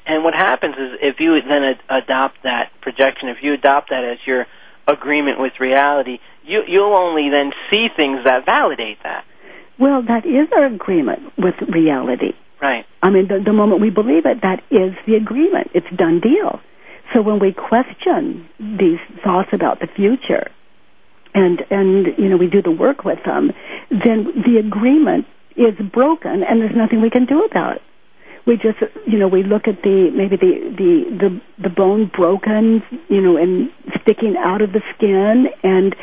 And what happens is if you then adopt that projection, if you adopt that as your agreement with reality, you'll only then see things that validate that. Well, that is our agreement with reality. Right. I mean, the moment we believe it, that is the agreement. It's a done deal. So when we question these thoughts about the future and we do the work with them, then the agreement is broken and there's nothing we can do about it. We just, we look at the bone broken, and sticking out of the skin, and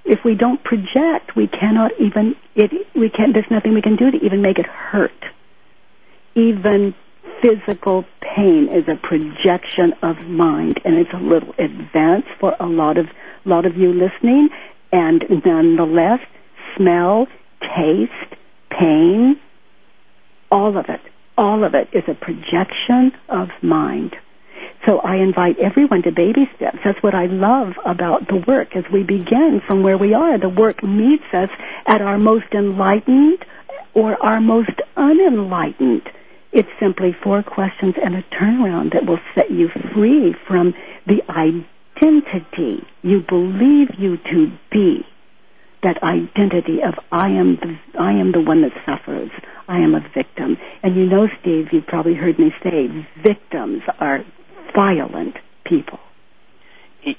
if we don't project, we cannot even, there's nothing we can do to even make it hurt. Even physical pain is a projection of mind, and it's a little advanced for a lot of you listening, and nonetheless, smell, taste, pain, all of it is a projection of mind. So I invite everyone to baby steps. That's what I love about the work. As we begin from where we are, the work meets us at our most enlightened or our most unenlightened. It's simply 4 questions and a turnaround that will set you free from the identity you believe you to be. That identity of I am the one that suffers. I am a victim. And Steve, you've probably heard me say, victims are violent people.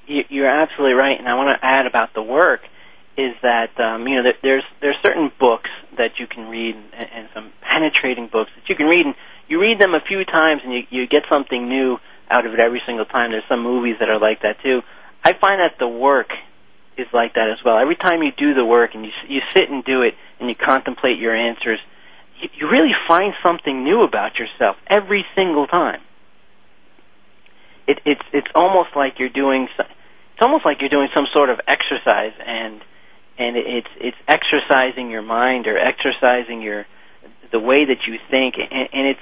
You're absolutely right. And I want to add about the work is that there's certain books that you can read and some penetrating books that you can read, and you read them a few times and you get something new out of it every single time. There's some movies that are like that too. I find that the work is like that as well. Every time you do the work and you sit and do it and you contemplate your answers, you really find something new about yourself every single time. It's almost like you're doing some sort of exercise, and it's exercising your mind or exercising the way that you think, and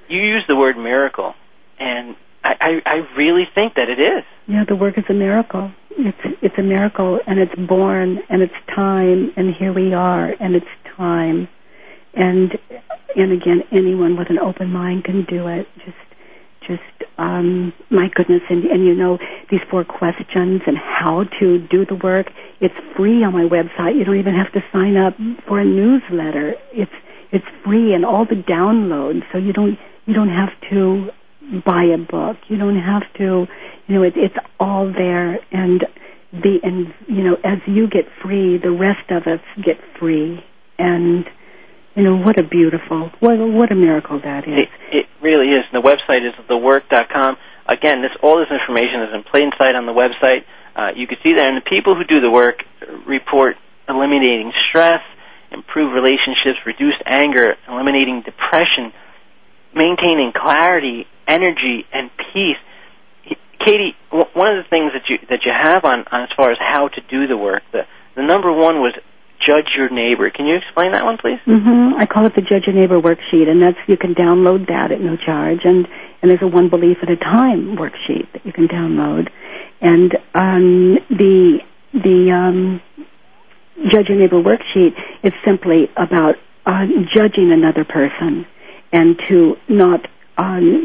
you use the word miracle, and I really think that it is. Yeah, the work is a miracle. It's a miracle, and it's born, and it's time, and here we are, and it's time. And again, anyone with an open mind can do it. My goodness, and these 4 questions and how to do the work, it's free on my website. You don't even have to sign up for a newsletter. It's free, and all the downloads, so you don't have to buy a book. You don't have to, it's all there, and as you get free, the rest of us get free, and what a miracle that is. It really is. And the website is thework.com. Again, all this information is in plain sight on the website. You can see there, and the people who do the work report eliminating stress, improve relationships, reduce anger, eliminating depression, maintaining clarity, energy, and peace. Katie, one of the things that you have on as far as how to do the work, the number 1 was judge your neighbor. Can you explain that one, please? Mm-hmm. I call it the Judge Your Neighbor worksheet, and you can download that at no charge. And there's a one belief at a time worksheet that you can download. And the Judge Your Neighbor worksheet is simply about judging another person, and to not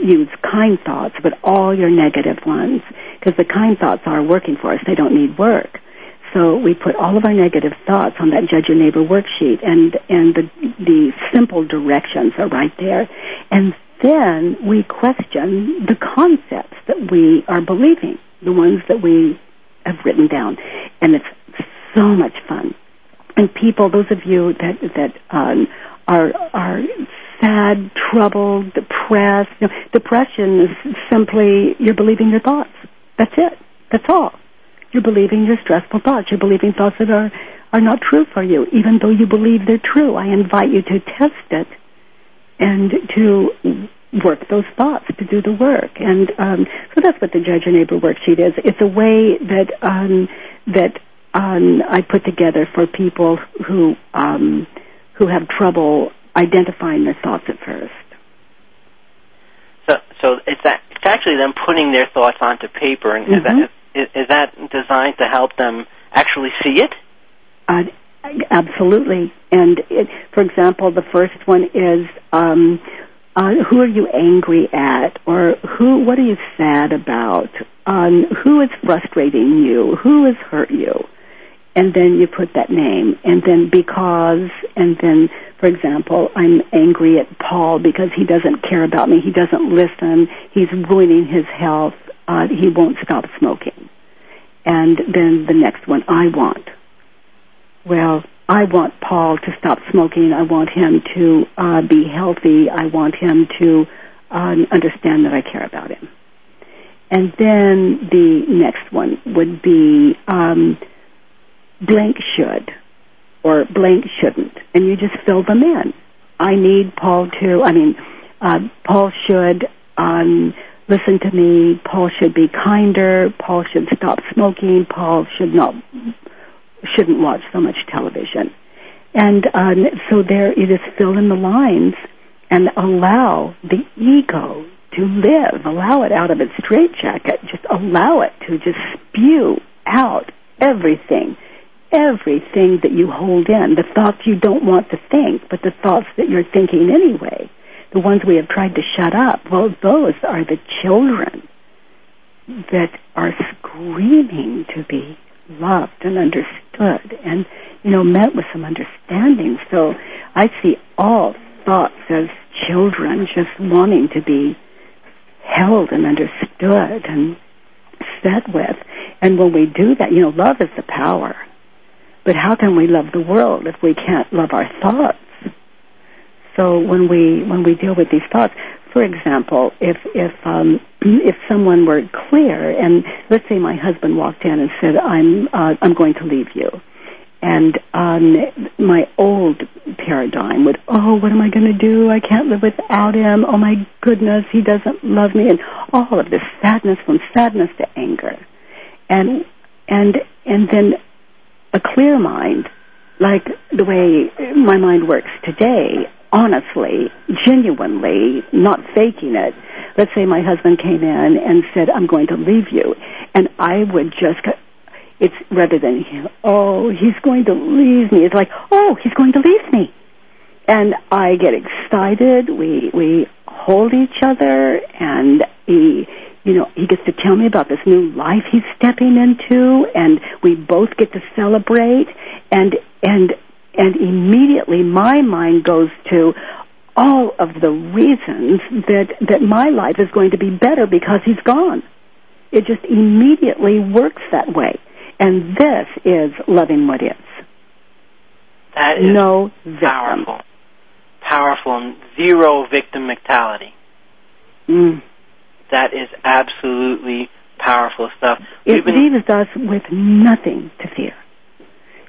use kind thoughts, but all your negative ones, because the kind thoughts are working for us. They don't need work. So we put all of our negative thoughts on that Judge Your Neighbor worksheet, and the simple directions are right there. And then we question the concepts that we are believing, the ones that we have written down. And it's so much fun. And people, those of you that are sad, troubled, depressed, depression is simply you're believing your thoughts. That's it. That's all. You're believing your stressful thoughts. You're believing thoughts that are not true for you, even though you believe they're true. I invite you to test it and to work those thoughts, to do the work. And so that's what the Judge Your Neighbor worksheet is. It's a way that I put together for people who have trouble identifying their thoughts at first. So it's actually them putting their thoughts onto paper, and is that designed to help them actually see it? Absolutely. And for example, the first one is who are you angry at, or what are you sad about, who is frustrating you, who has hurt you, and then you put that name, and then because, and then, for example, I'm angry at Paul because he doesn't care about me, he doesn't listen, he's ruining his health, he won't stop smoking. And then the next one, I want. Well, I want Paul to stop smoking. I want him to be healthy. I want him to understand that I care about him. And then the next one would be blank should or blank shouldn't. And you just fill them in. I need Paul to, Paul should listen to me. Paul should be kinder. Paul should stop smoking. Paul shouldn't watch so much television. And so there you just fill in the lines and allow the ego to live, allow it out of its straitjacket, just allow it to just spew out everything that you hold in, the thoughts you don't want to think, but the thoughts that you're thinking anyway, the ones we have tried to shut up. Well, those are the children that are screaming to be loved and understood and, met with some understanding. So I see all thoughts as children just wanting to be held and understood and set with. And when we do that, love is the power. But how can we love the world if we can't love our thoughts? So when we deal with these thoughts, for example, if someone were clear, and let's say my husband walked in and said, I'm going to leave you, and my old paradigm would, what am I going to do? I can't live without him. Oh my goodness, he doesn't love me, and all of this sadness, from sadness to anger, and then a clear mind, like the way my mind works today, honestly, genuinely, not faking it. Let's say my husband came in and said, I'm going to leave you. And I would just, it's rather than, he's going to leave me. It's like, he's going to leave me. And I get excited. We hold each other, and he gets to tell me about this new life he's stepping into, and we both get to celebrate, and immediately my mind goes to all of the reasons that my life is going to be better because he's gone. It just immediately works that way. And this is loving what is. That is no victim. Powerful, and zero victim mentality. That is absolutely powerful stuff. It leaves us with nothing to fear.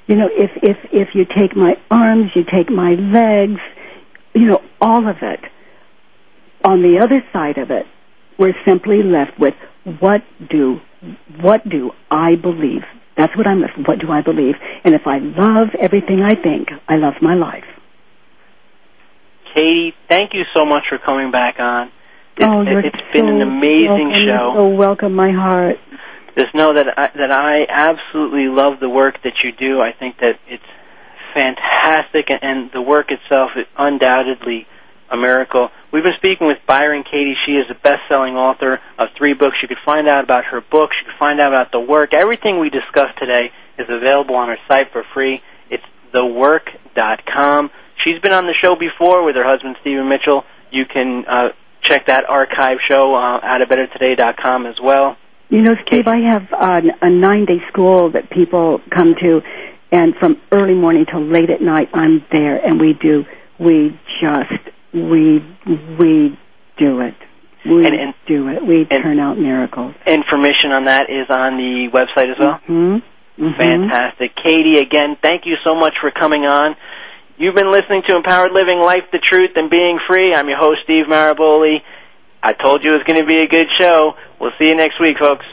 If you take my arms, you take my legs, all of it, on the other side of it, we're simply left with what do I believe? That's what I'm left with. What do I believe? And if I love everything I think, I love my life. Katie, thank you so much for coming back on. It's been an amazing show. You're so welcome, my heart. Just know that I absolutely love the work that you do. I think that it's fantastic, and the work itself is undoubtedly a miracle. We've been speaking with Byron Katie. She is a best-selling author of 3 books. You can find out about her books. You can find out about the work. Everything we discussed today is available on her site for free. It's thework.com. She's been on the show before with her husband, Stephen Mitchell. You can check that archive show out at bettertoday.com as well. Steve, I have a 9-day school that people come to, and from early morning till late at night, I'm there, and we do it. We turn out miracles. Information on that is on the website as well? Mm-hmm. Fantastic. Katie, again, thank you so much for coming on. You've been listening to Empowered Living, Life, the Truth, and Being Free. I'm your host, Steve Maraboli. I told you it was going to be a good show. We'll see you next week, folks.